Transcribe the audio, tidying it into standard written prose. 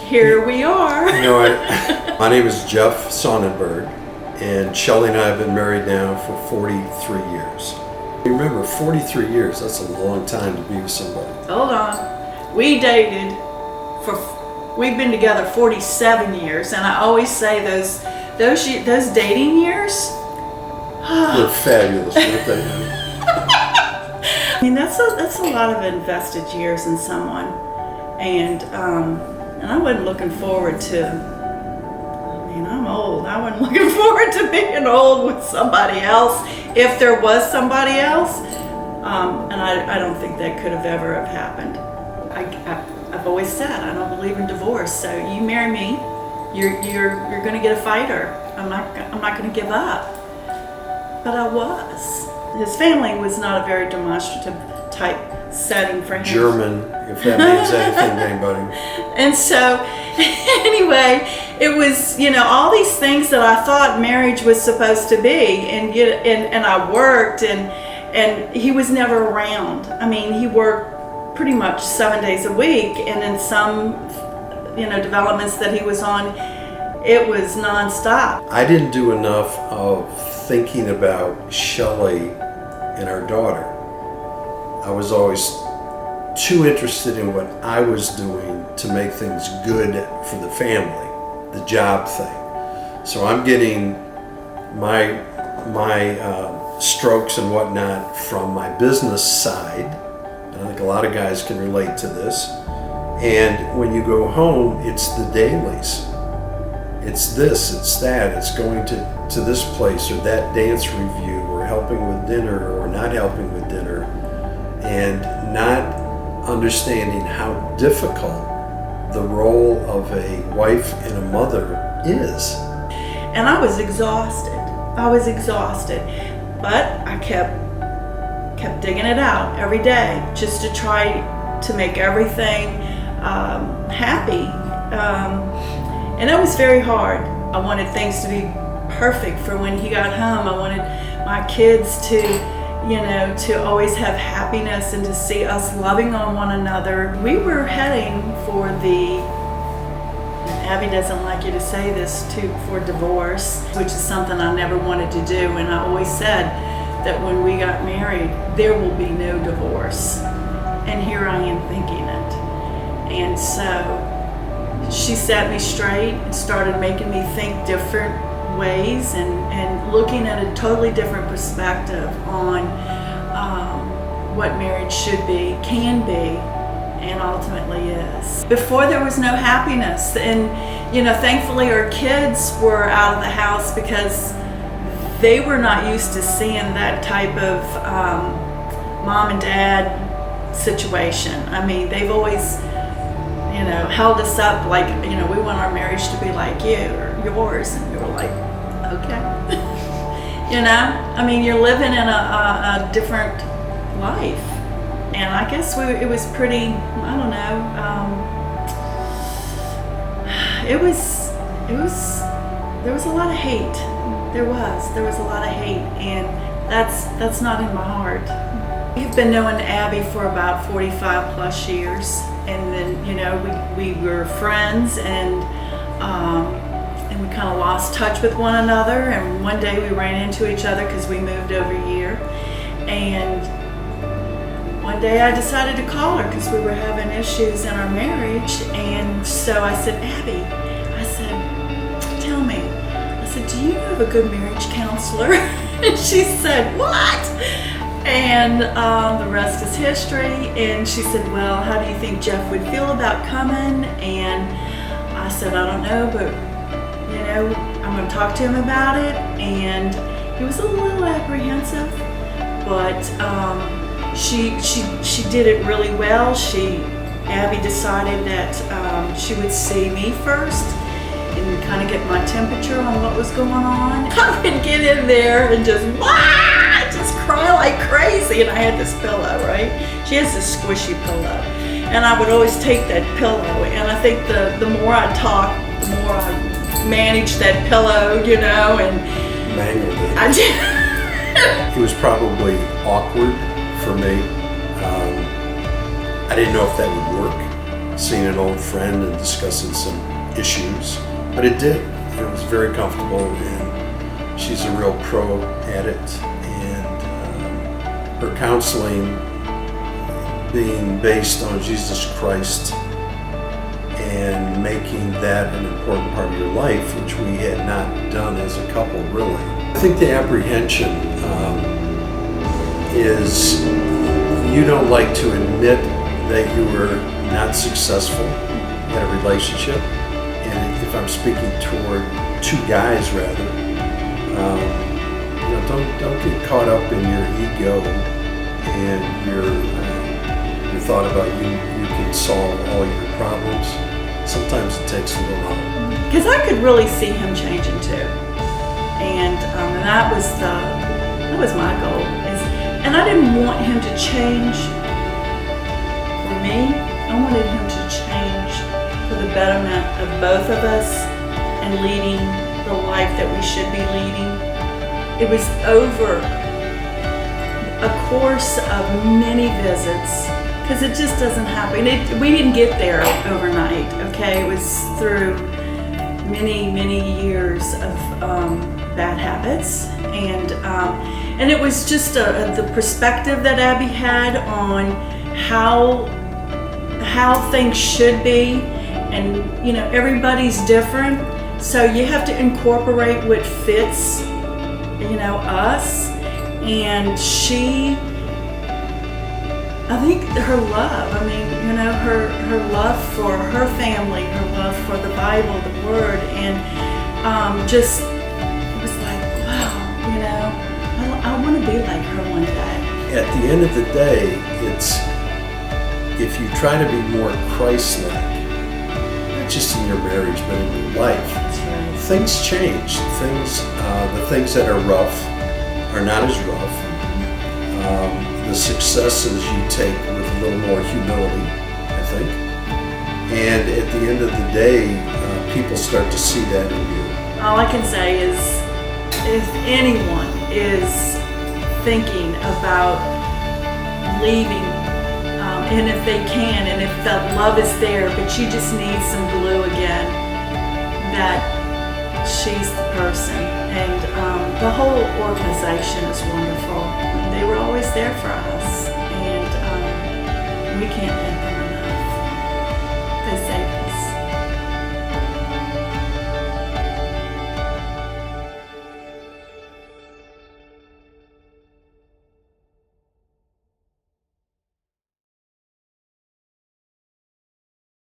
here we are. My name is Jeff Sonnenberg, and Shelly and I have been married now for 43 years. Remember, 43 years, that's a long time to be with somebody. Hold on. We dated we've been together 47 years, and I always say those dating years, they're fabulous, aren't they? I mean, that's a lot of invested years in someone, and I wasn't looking forward to. I mean, I'm old. I wasn't looking forward to being old with somebody else, if there was somebody else, and I don't think that could have ever happened. I've always said I don't believe in divorce. So you marry me, you're going to get a fighter. I'm not going to give up. But I was. His family was not a very demonstrative type setting for him. German, if that means anything to anybody. And so, anyway, it was, all these things that I thought marriage was supposed to be, and I worked, and he was never around. I mean, he worked pretty much 7 days a week, and in some, developments that he was on, it was nonstop. I didn't do enough of thinking about Shelly and our daughter. I was always too interested in what I was doing to make things good for the family, the job thing. So I'm getting my strokes and whatnot from my business side. And I think a lot of guys can relate to this. And when you go home, it's the dailies. It's this, it's that, it's going to this place or that dance review, or helping with dinner or not helping with dinner, and not understanding how difficult the role of a wife and a mother is. And I was exhausted. But I kept digging it out every day just to try to make everything happy. And it was very hard. I wanted things to be perfect for when he got home. I wanted my kids to always have happiness and to see us loving on one another. We were heading for Abby doesn't like you to say this, for divorce, which is something I never wanted to do. And I always said that when we got married, there will be no divorce. And here I am thinking it. And so she set me straight and started making me think different ways and looking at a totally different perspective on what marriage should be, can be, and ultimately is. Before, there was no happiness, and thankfully our kids were out of the house because they were not used to seeing that type of mom and dad situation. I mean, they've always held us up like, we want our marriage to be like you or yours, and we were like, okay. I mean, you're living in a different life, and I guess it was pretty, I don't know, there was a lot of hate. There was a lot of hate, and that's not in my heart. We've been knowing Abby for about 45 plus years, and then we were friends, and we kind of lost touch with one another, and one day we ran into each other because we moved over here, and one day I decided to call her because we were having issues in our marriage. And so I said, Abby, tell me, do you have a good marriage counselor? And she said, what? And the rest is history. And she said, well, how do you think Jeff would feel about coming? And I said, I don't know, but I'm going to talk to him about it. And he was a little apprehensive, but she did it really well. Abby decided that she would see me first and kind of get my temperature on what was going on. I would get in there and just cry like crazy, and I had this pillow, right? She has this squishy pillow, and I would always take that pillow, and I think the more I talked, the more I managed that pillow, and mangled it. I did. It was probably awkward for me. I didn't know if that would work. seeing an old friend and discussing some issues. But it did. It was very comfortable, and she's a real pro at it. And her counseling being based on Jesus Christ and making that an important part of your life, which we had not done as a couple, really. I think the apprehension is you don't like to admit that you were not successful in a relationship. And if I'm speaking toward two guys, rather, don't get caught up in your ego and your thought about you can solve all your problems. Sometimes it takes a little while. Because I could really see him changing too, and that was my goal. And I didn't want him to change for me. I wanted him to change for the betterment of both of us and leading the life that we should be leading. It was over a course of many visits, because it just doesn't happen. We didn't get there overnight, okay? It was through many, many years of bad habits. And it was just the perspective that Abby had on how things should be. And, everybody's different. So you have to incorporate what fits, us. And I think her love, her love for her family, her love for the Bible, the Word, and just it was like, wow, I want to be like her one day. At the end of the day, it's if you try to be more Christ-like, not just in your marriage, but in your life, That's right. things change. The things that are rough are not as rough. The successes you take with a little more humility, I think. And at the end of the day, people start to see that in you. All I can say is, if anyone is thinking about leaving, and if they can, and if the love is there, but you just need some glue again, that she's the person. And the whole organization is wonderful. They were always there for us, and we can't thank them enough.